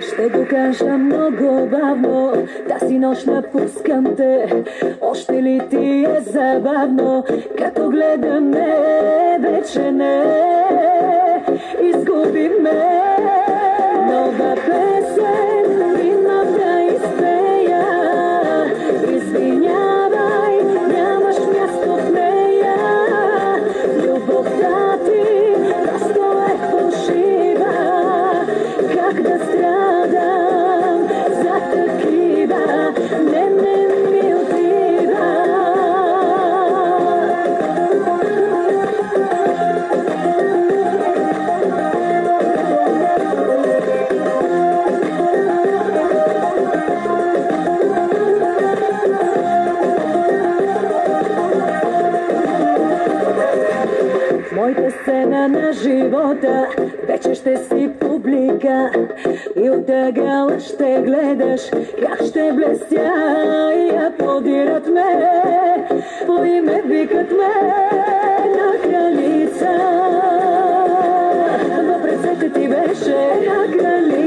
Ще го кажа много бавно, тази нощ напускам те. Още ли ти е забавно, като гледаме, вече не изгуби ме. Нова песен има да изпея. Извинявай, нямаш място в нея. Любовта ти просто е фалшива. Как да страдам за такива? Не ми отива. Моята сцена на живота вече ще си публика и от ъгъла ще гледаш как ще блестя и аплодират ме, по име викат ме на кралица. В ръцете ти беше на кралица.